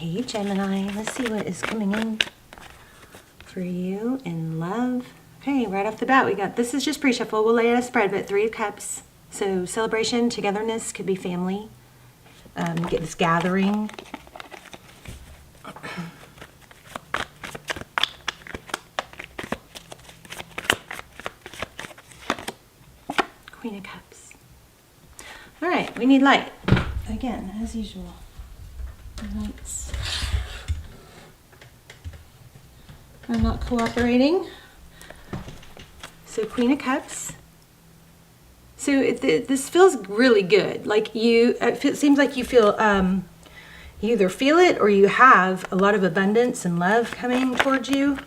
Hey Gemini, let's see what is coming in for you in love. Okay, right off the bat we got, this is just pre-shuffle, we'll lay out a spread, but 3 of Cups. So celebration, togetherness, could be family. Get this gathering. Queen of Cups. All right, we need light. Again, as usual. Lights. I'm not cooperating. So Queen of Cups. So this feels really good. Like it seems like you feel, you either feel it or you have a lot of abundance and love coming towards you.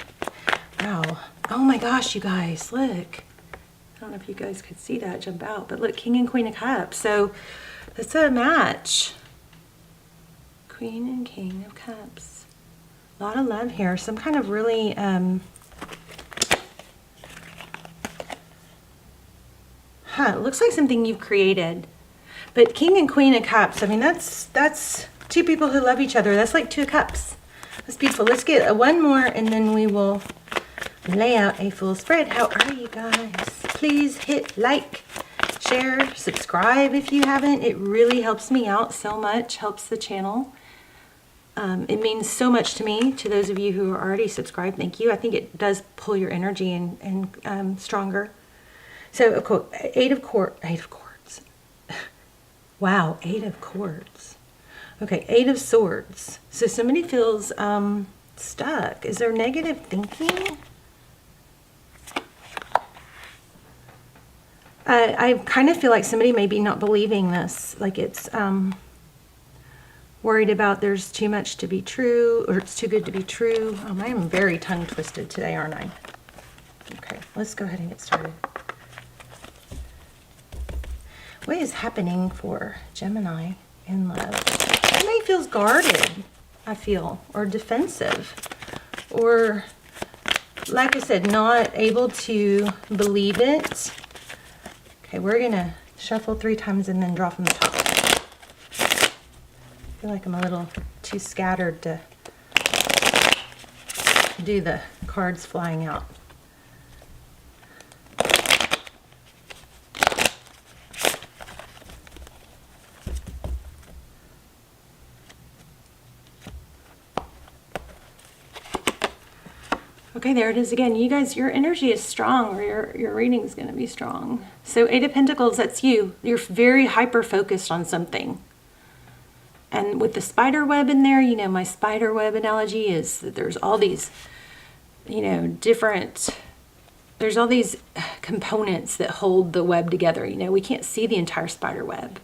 Wow. Oh my gosh, you guys, look. I don't know if you guys could see that jump out, but look, King and Queen of Cups. So it's a match. Queen and King of Cups. A lot of love here. Some kind of really, it looks like something you've created. But King and Queen of Cups, I mean, that's 2 people who love each other. That's like 2 cups. That's beautiful. Let's get one more and then we will lay out a full spread. How are you guys? Please hit like, share, subscribe if you haven't. It really helps me out so much, helps the channel. It means so much to me, to those of you who are already subscribed. Thank you. I think it does pull your energy and stronger. So, of course, 8 of Quartz. Wow, 8 of Quartz. Okay, 8 of Swords. So somebody feels stuck. Is there negative thinking? I kind of feel like somebody may be not believing this. Like it's worried about there's too much to be true, or it's too good to be true. I am very tongue twisted today, aren't I? Okay, let's go ahead and get started. What is happening for Gemini in love? Somebody feels guarded, I feel, or defensive, or like I said, not able to believe it. Okay, we're gonna shuffle 3 times and then draw from the top. I feel like I'm a little too scattered to do the cards flying out. Okay, there it is again. You guys, your energy is strong, or your reading is going to be strong. So 8 of Pentacles, that's you. You're very hyper-focused on something. And with the spider web in there, you know, my spider web analogy is that there's all these, you know, there's all these components that hold the web together. You know, we can't see the entire spider web.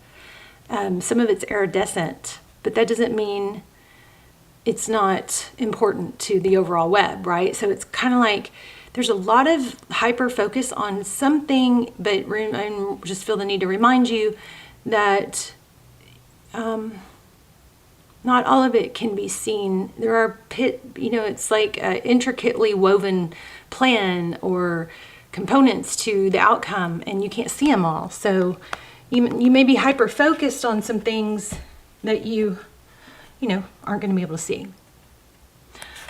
Some of it's iridescent, but that doesn't mean it's not important to the overall web, right? So it's kind of like there's a lot of hyper focus on something, but I just feel the need to remind you that not all of it can be seen. There are it's like an intricately woven plan or components to the outcome, and you can't see them all. So you may be hyper focused on some things that you aren't going to be able to see.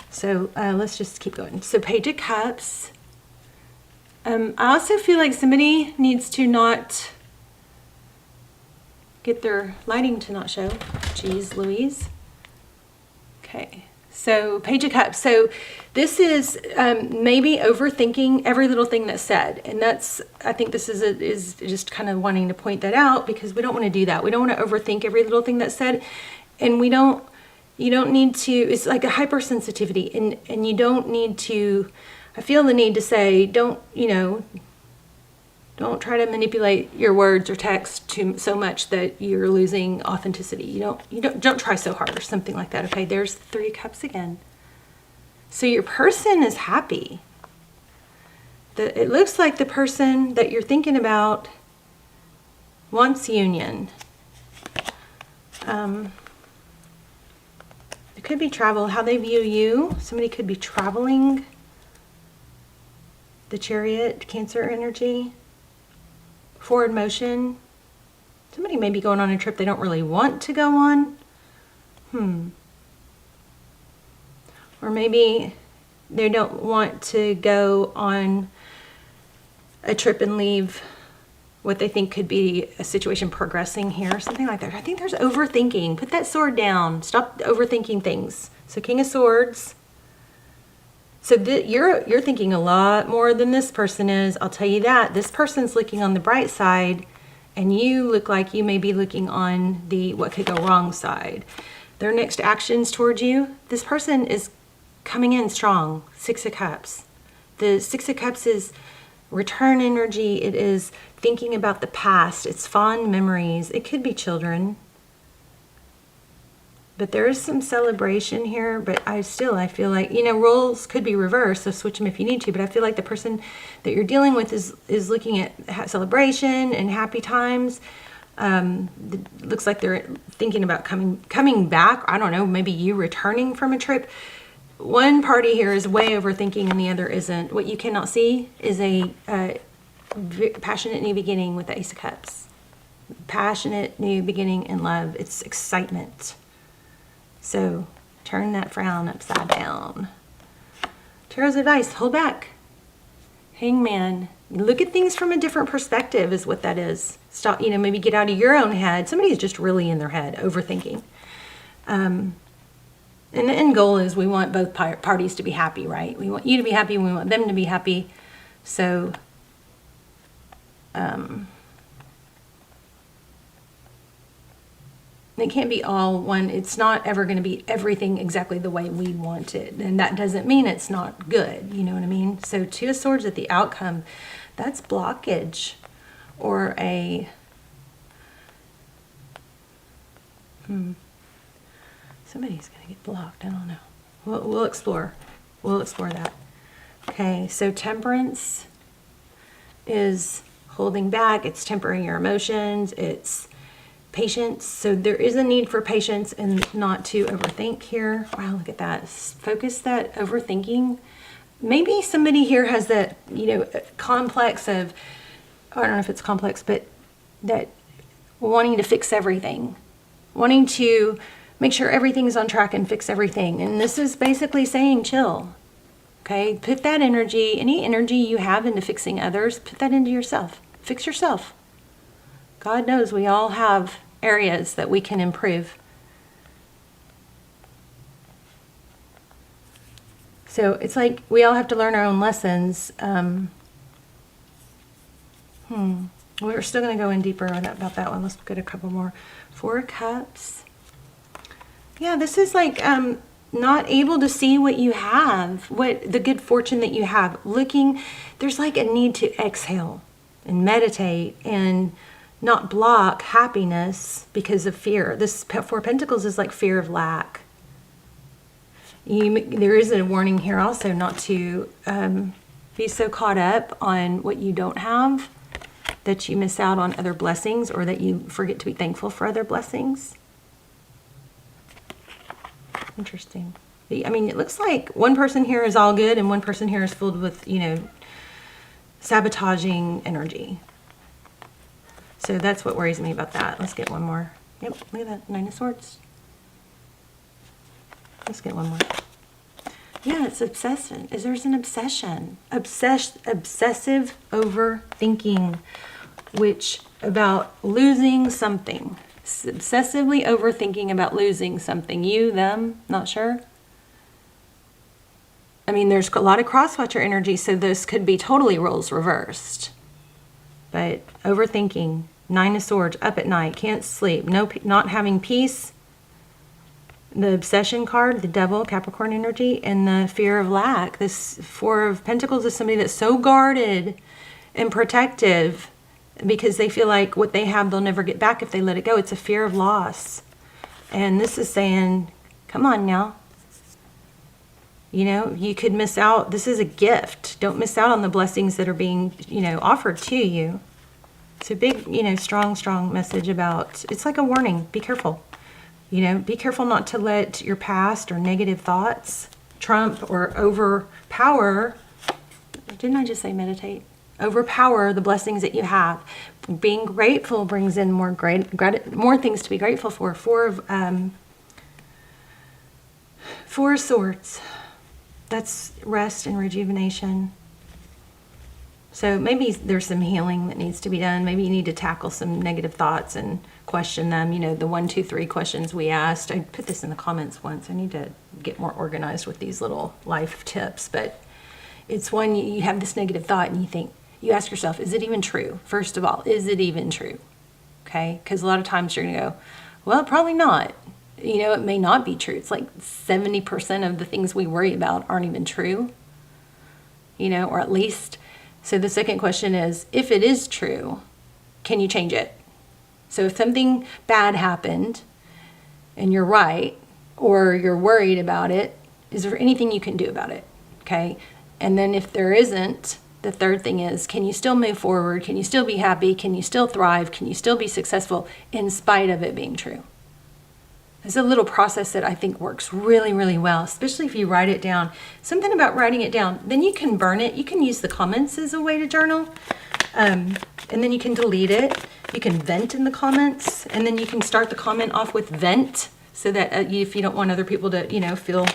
So let's just keep going. So Page of Cups. I also feel like somebody needs to not get their lighting to not show. Jeez Louise. Okay, so Page of Cups. So this is maybe overthinking every little thing that's said. And I think this is just kind of wanting to point that out, because we don't want to do that. We don't want to overthink every little thing that's said. And you don't need to, it's like a hypersensitivity, and you don't need to, I feel the need to say, don't try to manipulate your words or text so much that you're losing authenticity. Don't try so hard, or something like that. Okay, there's 3 cups again. So your person is happy. It looks like the person that you're thinking about wants union. It could be travel, how they view you. Somebody could be traveling. The Chariot, Cancer energy. Forward motion. Somebody may be going on a trip they don't really want to go on. Or maybe they don't want to go on a trip and leave what they think could be a situation progressing here, something like that. I think there's overthinking. Put that sword down. Stop overthinking things. So King of Swords. So you're thinking a lot more than this person is. I'll tell you that. This person's looking on the bright side, and you look like you may be looking on the what could go wrong side. Their next actions towards you, this person is coming in strong. Six of Cups. The Six of Cups is return energy. It is thinking about the past. It's fond memories. It could be children. But there is some celebration here. But I feel like, roles could be reversed. So switch them if you need to. But I feel like the person that you're dealing with is looking at celebration and happy times. Looks like they're thinking about coming back. I don't know, maybe you returning from a trip. One party here is way overthinking and the other isn't. What you cannot see is a passionate new beginning with the Ace of Cups. Passionate new beginning in love. It's excitement. So turn that frown upside down. Tarot's advice, hold back. Hangman. Look at things from a different perspective is what that is. Stop, maybe get out of your own head. Somebody is just really in their head, overthinking. And the end goal is we want both parties to be happy, right? We want you to be happy, we want them to be happy. So, it can't be all one. It's not ever going to be everything exactly the way we want it. And that doesn't mean it's not good. You know what I mean? So Two of Swords at the outcome, that's blockage or a... Somebody's going to get blocked. I don't know. We'll explore. We'll explore that. Okay, so Temperance is holding back. It's tempering your emotions. It's patience. So there is a need for patience and not to overthink here. Wow, look at that. Focus that overthinking. Maybe somebody here has that, complex of, I don't know if it's complex, but that wanting to fix everything. Wanting to make sure everything's on track and fix everything. And this is basically saying chill. Okay, put that energy, any energy you have into fixing others, put that into yourself. Fix yourself. God knows we all have areas that we can improve. So it's like we all have to learn our own lessons. We're still going to go in deeper about that one. Let's look at a couple more. Four of Cups. Yeah, this is like not able to see what you have, what the good fortune that you have. There's like a need to exhale and meditate and not block happiness because of fear. This Four of Pentacles is like fear of lack. There is a warning here also not to be so caught up on what you don't have that you miss out on other blessings or that you forget to be thankful for other blessings. Interesting. I mean, it looks like one person here is all good and one person here is filled with, sabotaging energy. So that's what worries me about that. Let's get one more. Yep, look at that. Nine of Swords. Let's get one more. Yeah, it's obsession. There's an obsession. Obsessive overthinking, which about losing something. Obsessively overthinking about losing something. You, them, not sure. I mean, there's a lot of crosswatcher energy, so this could be totally roles reversed. But overthinking, Nine of Swords, up at night, can't sleep, not having peace. The obsession card, the devil, Capricorn energy, and the fear of lack. This Four of Pentacles is somebody that's so guarded and protective because they feel like what they have they'll never get back if they let it go. It's a fear of loss. And this is saying, come on now. You could miss out. This is a gift. Don't miss out on the blessings that are being, offered to you. It's a big, strong message about, it's like a warning. Be careful. Be careful not to let your past or negative thoughts trump or overpower. Didn't I just say meditate? Overpower the blessings that you have. Being grateful brings in more things to be grateful for. Four of Swords. That's rest and rejuvenation. So maybe there's some healing that needs to be done. Maybe you need to tackle some negative thoughts and question them. You know, the 1, 2, 3 questions we asked. I put this in the comments once. I need to get more organized with these little life tips. But it's when you have this negative thought and you think, you ask yourself, is it even true? First of all, is it even true? Okay? Because a lot of times you're going to go, well, probably not. You know, it may not be true. It's like 70% of the things we worry about aren't even true. You know, or at least... So the second question is, if it is true, can you change it? So if something bad happened and you're right, or you're worried about it, is there anything you can do about it? Okay. And then if there isn't, the third thing is, can you still move forward? Can you still be happy? Can you still thrive? Can you still be successful in spite of it being true? It's a little process that I think works really, really well, especially if you write it down. Something about writing it down. Then you can burn it. You can use the comments as a way to journal. And then you can delete it. You can vent in the comments. And then you can start the comment off with vent so that if you don't want other people to, you know, feel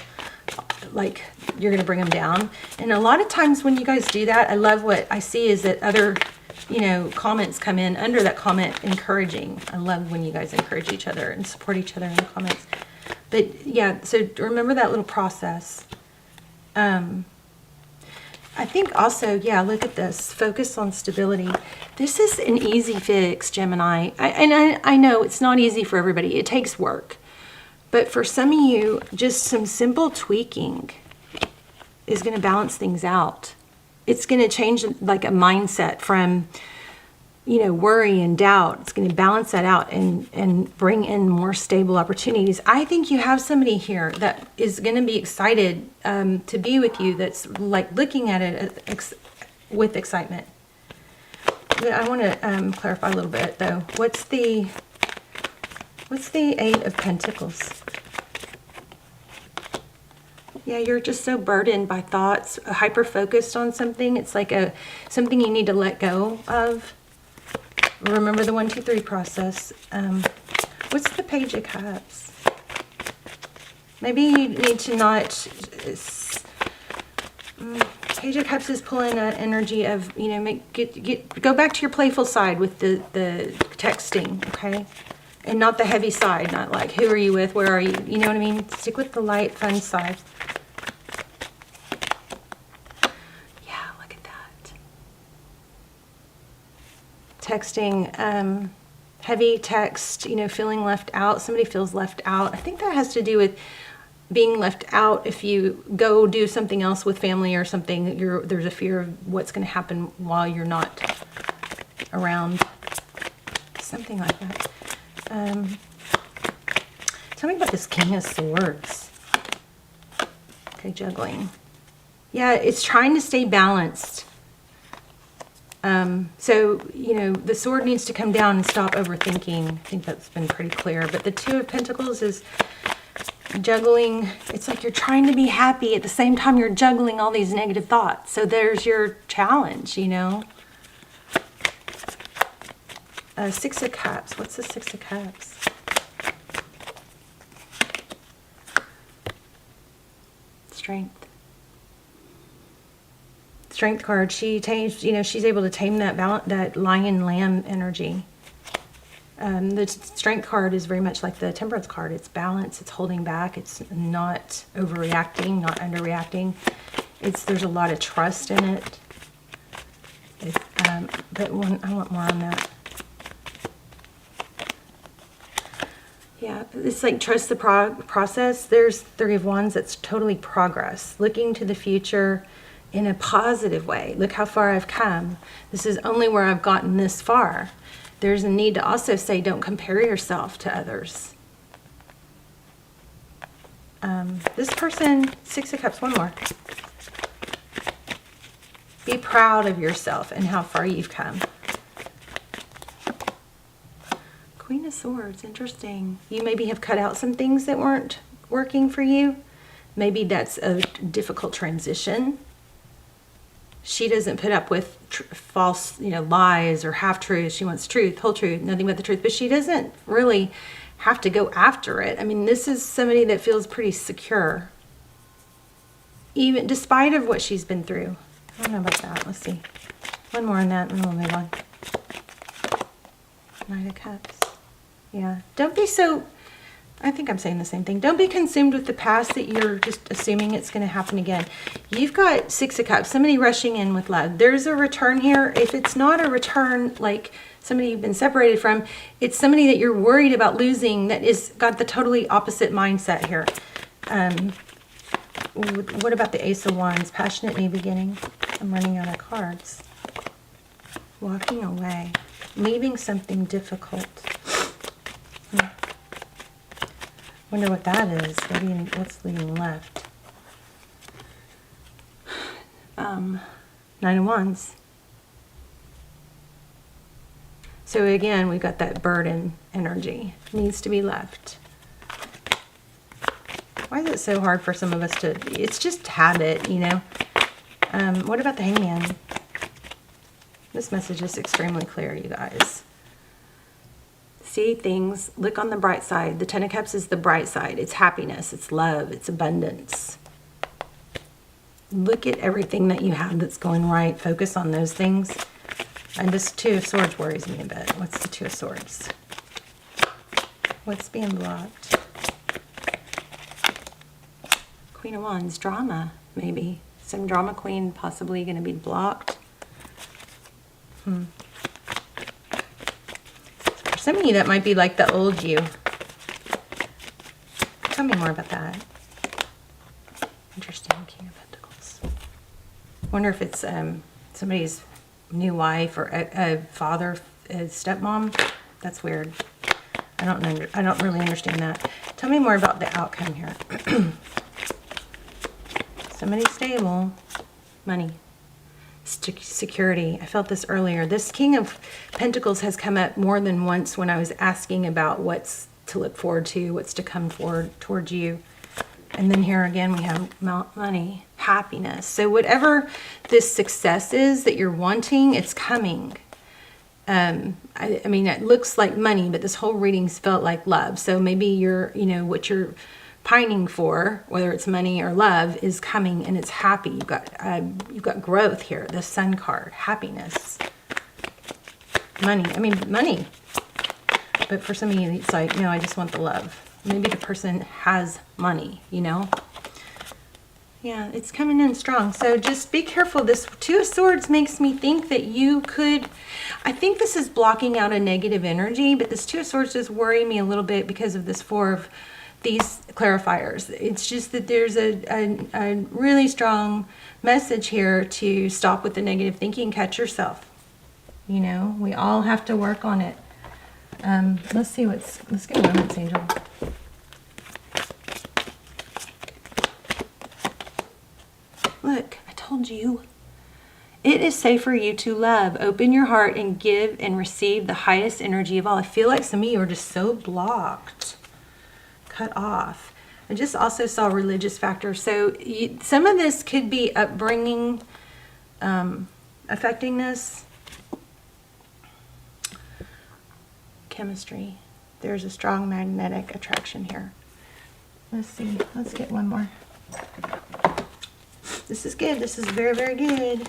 like you're going to bring them down. And a lot of times when you guys do that, I love what I see is that other... you know, comments come in under that comment encouraging. I love when you guys encourage each other and support each other in the comments. But yeah, so remember that little process. I think also, yeah, look at this. Focus on stability. This is an easy fix, Gemini. I know it's not easy for everybody. It takes work. But for some of you, just some simple tweaking is going to balance things out. It's going to change like a mindset from, you know, worry and doubt. It's going to balance that out and bring in more stable opportunities. I think you have somebody here that is going to be excited to be with you, that's like looking at it with excitement. But I want to clarify a little bit though. What's the 8 of Pentacles? Yeah, you're just so burdened by thoughts, hyper-focused on something. It's like something you need to let go of. Remember the 1, 2, 3 process. What's the Page of Cups? Maybe you need to not... Page of Cups is pulling an energy of, you know, go back to your playful side with the texting, okay? And not the heavy side, not like, who are you with, where are you? You know what I mean? Stick with the light, fun side. Texting, heavy text, you know, feeling left out. Somebody feels left out. I think that has to do with being left out. If you go do something else with family or something, there's a fear of what's going to happen while you're not around. Something like that. Tell me about this King of Swords. Okay, juggling. Yeah, it's trying to stay balanced. So, you know, the sword needs to come down and stop overthinking. I think that's been pretty clear. But the 2 of Pentacles is juggling. It's like you're trying to be happy at the same time you're juggling all these negative thoughts. So there's your challenge, you know. 6 of Cups. What's the 6 of Cups? Strength. Strength card. She tames, you know, she's able to tame that lion lamb energy. The Strength card is very much like the Temperance card. It's balance. It's holding back. It's not overreacting, not underreacting. There's a lot of trust in it. But I want more on that. Yeah, it's like trust the process. There's 3 of Wands. That's totally progress. Looking to the future in a positive way. Look how far I've come. This is only where I've gotten this far. There's a need to also say, don't compare yourself to others. This person, 6 of Cups, one more. Be proud of yourself and how far you've come. Queen of Swords, interesting. You maybe have cut out some things that weren't working for you. Maybe that's a difficult transition. She doesn't put up with false, you know, lies or half-truths. She wants truth, whole truth, nothing but the truth. But she doesn't really have to go after it. I mean, this is somebody that feels pretty secure. even despite of what she's been through. I don't know about that. Let's see. One more on that and we'll move on. Knight of Cups. Yeah. Don't be so, I think I'm saying the same thing. Don't be consumed with the past that you're just assuming it's going to happen again. You've got Six of Cups, somebody rushing in with love. There's a return here. If it's not a return like somebody you've been separated from, it's somebody that you're worried about losing that is got the totally opposite mindset here. What about the Ace of Wands? Passionate new beginning. I'm running out of cards. Walking away. Leaving something difficult. Wonder what that is. What's leaving left? Nine of Wands. So again, we've got that burden energy. Needs to be left. Why is it so hard for some of us to... It's just habit, you know. What about the Hangman? This message is extremely clear, you guys. See things, look on the bright side. The Ten of Cups is the bright side. It's happiness, it's love, it's abundance. Look at everything that you have that's going right. Focus on those things. And this Two of Swords worries me a bit. What's the Two of Swords? What's being blocked? Queen of Wands, drama, maybe. Some drama queen possibly going to be blocked. For some of you, that might be like the old you. Tell me more about that. Interesting, King of Pentacles. Wonder if it's somebody's new wife or a father, a stepmom. That's weird. I don't really understand that. Tell me more about the outcome here. Somebody stable. Money. Security. I felt this earlier. This King of Pentacles has come up more than once when I was asking about what's to look forward to, what's to come forward towards you. And then here again we have money, happiness. So whatever this success is that you're wanting, it's coming. I mean, it looks like money, but this whole reading's felt like love. So maybe you're, you know, what you're pining for, whether it's money or love, is coming and it's happy. You've got growth here. The Sun card, happiness, money. I mean, money. But for some of you, it's like, no, I just want the love. Maybe the person has money, you know. Yeah, it's coming in strong. So just be careful. This Two of Swords makes me think that you could, I think this is blocking out a negative energy, but this Two of Swords does worry me a little bit because of this Four of these clarifiers. It's just that there's a really strong message here to stop with the negative thinking, catch yourself. You know, we all have to work on it. Let's get a Romance Angel. Look, I told you. It is safe for you to love. Open your heart and give and receive the highest energy of all. I feel like some of you are just so blocked, cut off. I just also saw religious factors. So some of this could be upbringing affecting this. Chemistry. There's a strong magnetic attraction here. Let's see. Let's get one more. This is good. This is very, very good.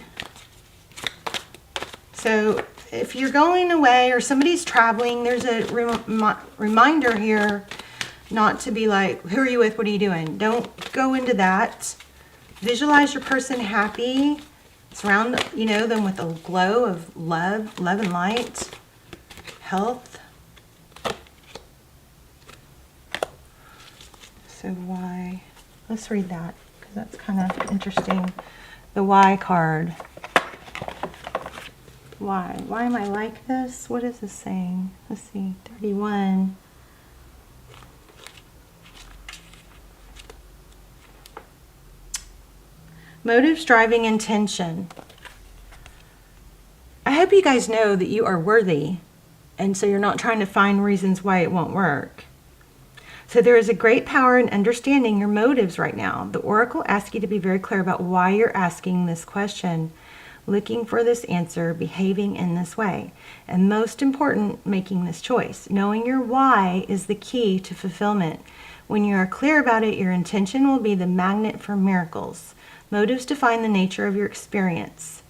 So if you're going away or somebody's traveling, there's a reminder here not to be like, who are you with? What are you doing? Don't go into that. Visualize your person happy. Surround, them with a glow of love and light, health. So why? Let's read that because that's kind of interesting. The why card. Why? Why am I like this? What is this saying? Let's see. 31. Motives, driving, intention. I hope you guys know that you are worthy, and so you're not trying to find reasons why it won't work. So there is a great power in understanding your motives right now. The Oracle asks you to be very clear about why you're asking this question, looking for this answer, behaving in this way, and most important, making this choice. Knowing your why is the key to fulfillment. When you are clear about it, your intention will be the magnet for miracles. Motives define the nature of your experience.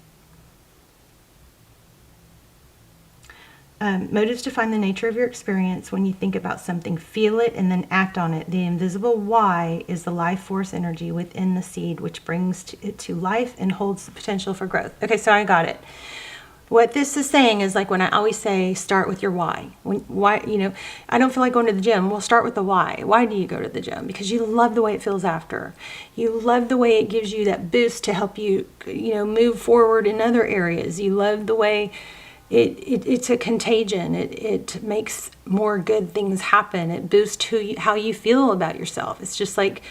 Motives define the nature of your experience. When you think about something, feel it, and then act on it. The invisible why is the life force energy within the seed, which brings it to life and holds the potential for growth. Okay, so I got it. What this is saying is, like when I always say, start with your why. Why, I don't feel like going to the gym. Well, start with the why. Why do you go to the gym? Because you love the way it feels after. You love the way it gives you that boost to help you, move forward in other areas. You love the way it's a contagion. It makes more good things happen. It boosts how you feel about yourself. It's just like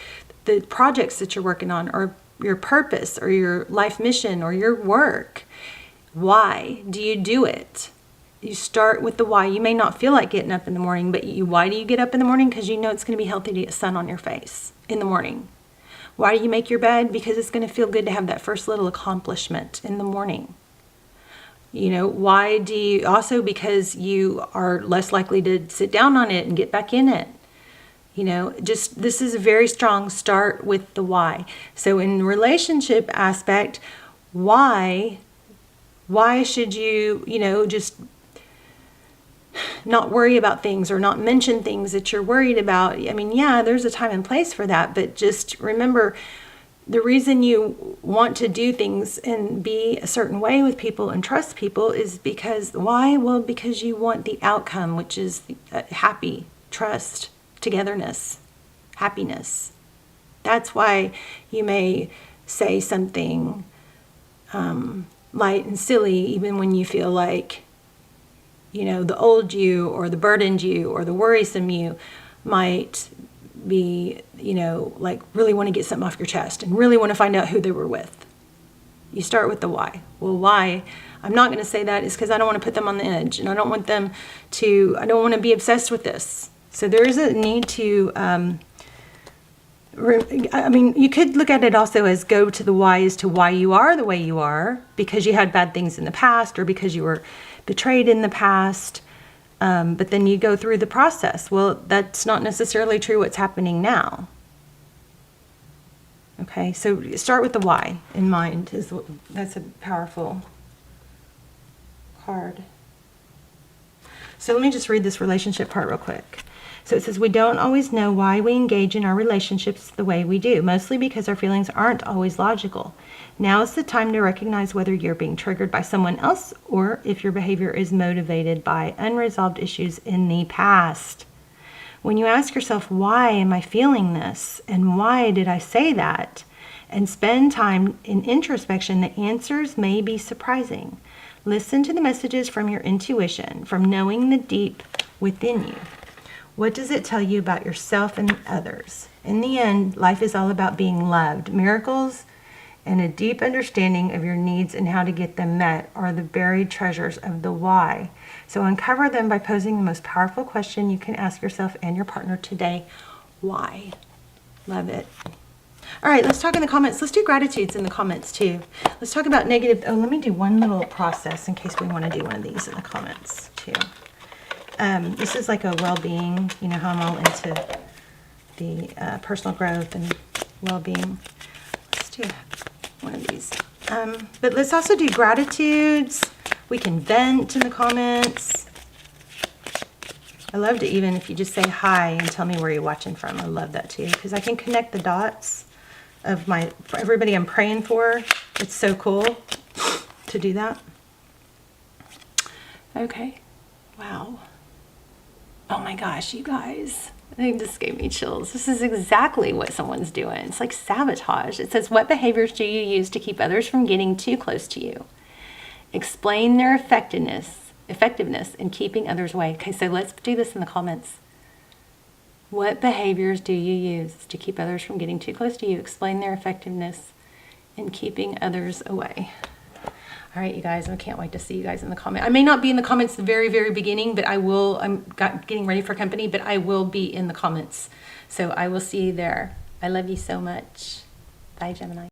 the projects that you're working on, or your purpose, or your life mission, or your work. Why do you do it? You start with the why. You may not feel like getting up in the morning, but why do you get up in the morning? Because you know it's going to be healthy to get sun on your face in the morning. Why do you make your bed? Because it's going to feel good to have that first little accomplishment in the morning. Why do you? Also because you are less likely to sit down on it and get back in it. This is a very strong start with the why. So in relationship aspect, why should you, just not worry about things or not mention things that you're worried about? I mean, yeah, there's a time and place for that, but just remember, the reason you want to do things and be a certain way with people and trust people is because, why? Well, because you want the outcome, which is happy, trust, togetherness, happiness. That's why you may say something light and silly, even when you feel like, the old you or the burdened you or the worrisome you might be, like really want to get something off your chest and really want to find out who they were with. You start with the why. Well, why I'm not going to say that is because I don't want to put them on the edge, and I don't want to be obsessed with this. So there is a need to, you could look at it also as go to the why as to why you are the way you are, because you had bad things in the past or because you were betrayed in the past. But then you go through the process. Well, that's not necessarily true what's happening now. Okay, so start with the why in mind. That's a powerful card. So let me just read this relationship part real quick. So it says, we don't always know why we engage in our relationships the way we do, mostly because our feelings aren't always logical. Now is the time to recognize whether you're being triggered by someone else or if your behavior is motivated by unresolved issues in the past. When you ask yourself, why am I feeling this? And why did I say that? And spend time in introspection, the answers may be surprising. Listen to the messages from your intuition, from knowing the deep within you. What does it tell you about yourself and others? In the end, life is all about being loved. Miracles and a deep understanding of your needs and how to get them met are the buried treasures of the why. So uncover them by posing the most powerful question you can ask yourself and your partner today. Why? Love it. All right, let's talk in the comments. Let's do gratitudes in the comments too. Let's talk about negative. Oh, let me do one little process in case we want to do one of these in the comments too. This is like a well-being, how I'm all into the personal growth and well-being. Let's do one of these. But let's also do gratitudes. We can vent in the comments. I love to, even if you just say hi and tell me where you're watching from. I love that too, because I can connect the dots of for everybody I'm praying for. It's so cool to do that. Okay. Wow. Oh my gosh, you guys. I think this gave me chills. This is exactly what someone's doing. It's like sabotage. It says, what behaviors do you use to keep others from getting too close to you? Explain their effectiveness in keeping others away. Okay, so let's do this in the comments. What behaviors do you use to keep others from getting too close to you? Explain their effectiveness in keeping others away. All right, you guys, I can't wait to see you guys in the comments. I may not be in the comments the very, very beginning, but I will. I'm getting ready for company, but I will be in the comments. So I will see you there. I love you so much. Bye, Gemini.